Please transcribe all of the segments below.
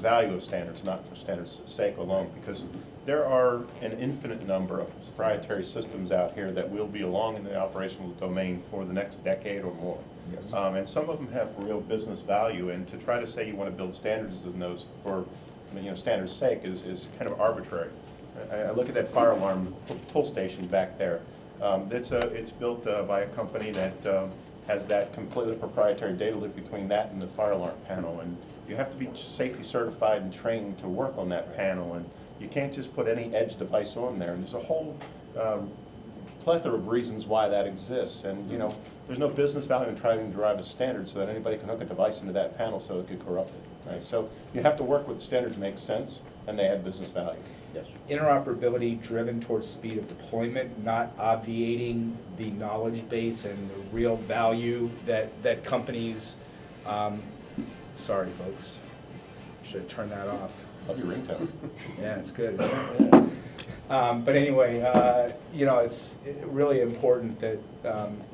value of standards, not for standards' sake alone, because there are an infinite number of proprietary systems out here that will be along in the operational domain for the next decade or more. Yes. And some of them have real business value, and to try to say you want to build standards in those for standards' sake is kind of arbitrary. I look at that fire alarm pull station back there. It's built by a company that has that completely proprietary data loop between that and the fire alarm panel, and you have to be safety certified and trained to work on that panel, and you can't just put any edge device on there, and there's a whole plethora of reasons why that exists, and there's no business value in trying to drive a standard so that anybody can hook a device into that panel so it could corrupt it, right? So you have to work with standards that make sense and they add business value. Yes. Interoperability driven towards speed of deployment, not obviating the knowledge base and the real value that companies, sorry folks, should have turned that off. Love your ringtone. Yeah, it's good. Yeah. But anyway, it's really important that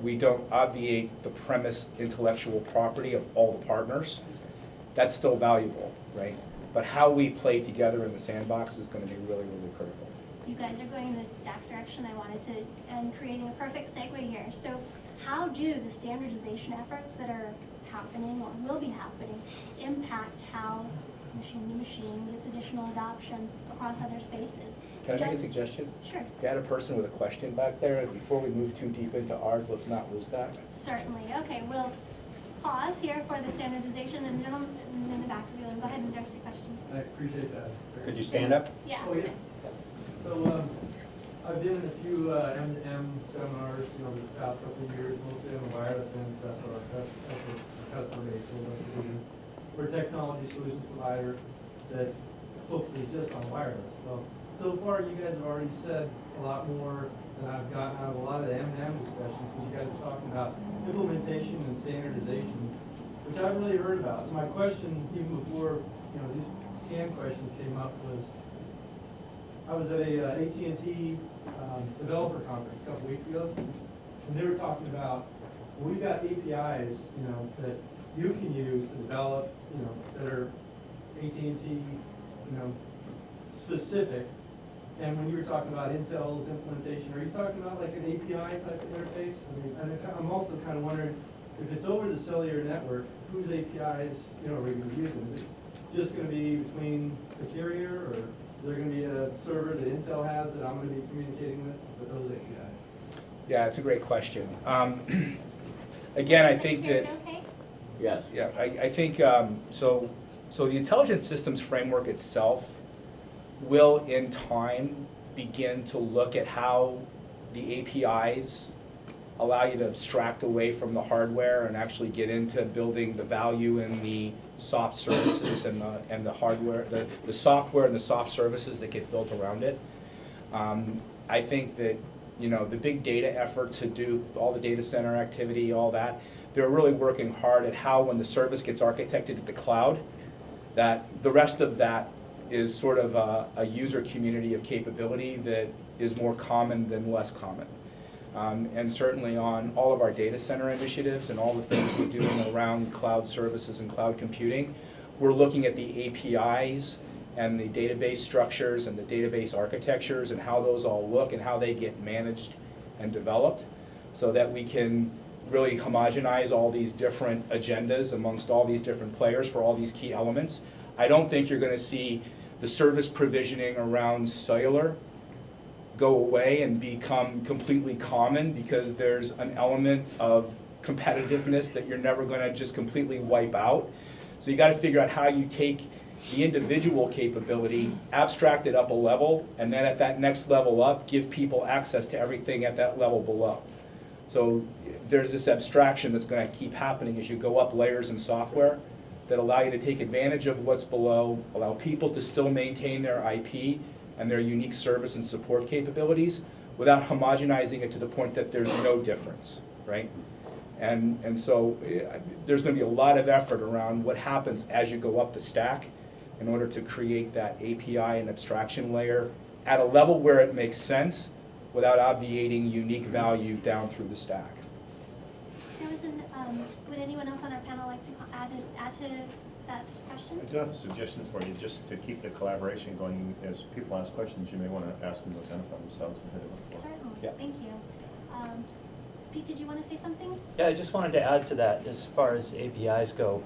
we don't obviate the premise intellectual property of all the partners. That's still valuable, right? But how we play together in the sandbox is going to be really, really critical. You guys are going in the exact direction I wanted to, and creating a perfect segue here. So how do the standardization efforts that are happening or will be happening impact how machine to machine gets additional adoption across other spaces? Can I make a suggestion? Sure. If you had a person with a question back there, and before we move too deep into ours, let's not lose that. Certainly. Okay, we'll pause here for the standardization, and gentlemen in the back of you, and go ahead and address your question. I appreciate that. Could you stand up? Yeah. Oh, yeah. So, I've been in a few M2M seminars, the past couple of years, mostly on the wireless end, that's what our customer base is. We're a technology solutions provider that focuses just on wireless. Well, so far you guys have already said a lot more than I've gotten out of a lot of the M2M discussions, because you guys are talking about implementation and standardization, which I've really heard about. So my question, even before these canned questions came up, was I was at a AT&T developer conference a couple weeks ago, and they were talking about, well, we've got APIs, that you can use to develop, that are AT&T, specific. And when you were talking about Intel's implementation, are you talking about like an API type of interface? I'm also kind of wondering, if it's over the cellular network, whose APIs, are we going to be using? Is it just going to be between the carrier, or is there going to be a server that Intel has that I'm going to be communicating with those APIs? Yeah, it's a great question. Again, I think that, Okay. Yes. yeah, I think, so the intelligent systems framework itself will in time begin to look at how the APIs allow you to abstract away from the hardware and actually get into building the value in the soft services and the hardware, the software and the soft services that get built around it. I think that the big data efforts, Hadoop, all the data center activity, all that, they're really working hard at how, when the service gets architected at the cloud, that the rest of that is sort of a user community of capability that is more common than less common. And certainly on all of our data center initiatives and all the things we're doing around cloud services and cloud computing, we're looking at the APIs and the database structures and the database architectures and how those all look and how they get managed and developed, so that we can really homogenize all these different agendas amongst all these different players for all these key elements. I don't think you're going to see the service provisioning around cellular go away and become completely common, because there's an element of competitiveness that you're never going to just completely wipe out. So you got to figure out how you take the individual capability, abstract it up a level, and then at that next level up, give people access to everything at that level below. So there's this abstraction that's going to keep happening as you go up layers in software that allow you to take advantage of what's below, allow people to still maintain their IP and their unique service and support capabilities without homogenizing it to the point that there's no difference, right? And so there's going to be a lot of effort around what happens as you go up the stack in order to create that API and abstraction layer at a level where it makes sense without obviating unique value down through the stack. There was would anyone else on our panel like to add to that question? I do have a suggestion for you, just to keep the collaboration going. As people ask questions, you may want to ask them to identify themselves and who they work for. Certainly, Yeah. thank you. Pete, did you want to say something? Yeah, I just wanted to add to that as far as APIs go.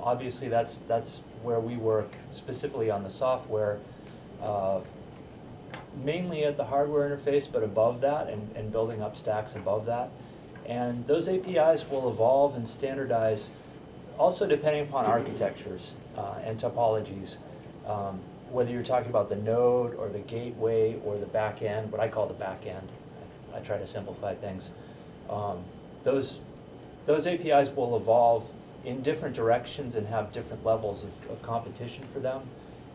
Obviously, that's where we work specifically on the software, mainly at the hardware interface, but above that and building up stacks above that. And those APIs will evolve and standardize also depending upon architectures and topologies. Whether you're talking about the node or the gateway or the back end, what I call the back end. I try to simplify things. Those APIs will evolve in different directions and have different levels of competition for them.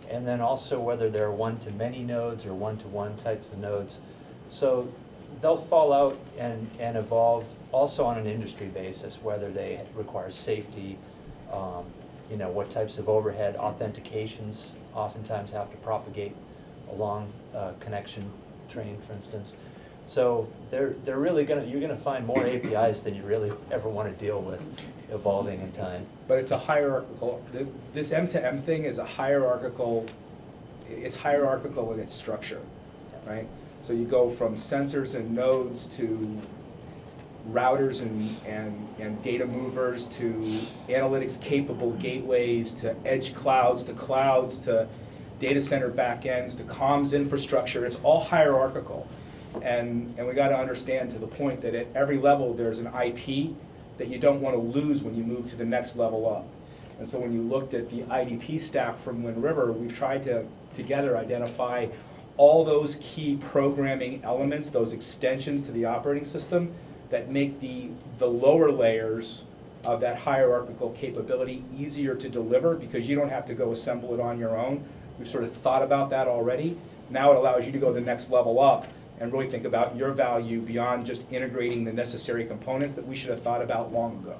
And then also whether they're one-to-many nodes or one-to-one types of nodes. So they'll fall out and evolve also on an industry basis, whether they require safety, what types of overhead authentications oftentimes have to propagate along a connection train, for instance. So they're really you're gonna find more APIs than you really ever want to deal with evolving in time. But it's a hierarchical, this M2M thing is it's hierarchical in its structure, right? So you go from sensors and nodes to routers and data movers to analytics capable gateways to edge clouds to data center backends to comms infrastructure. It's all hierarchical. And we got to understand to the point that at every level there's an IP that you don't want to lose when you move to the next level up. And so when you looked at the IDP stack from Wind River, we've tried to together identify all those key programming elements, those extensions to the operating system that make the lower layers of that hierarchical capability easier to deliver because you don't have to go assemble it on your own. We've sort of thought about that already. Now it allows you to go the next level up and really think about your value beyond just integrating the necessary components that we should have thought about long ago.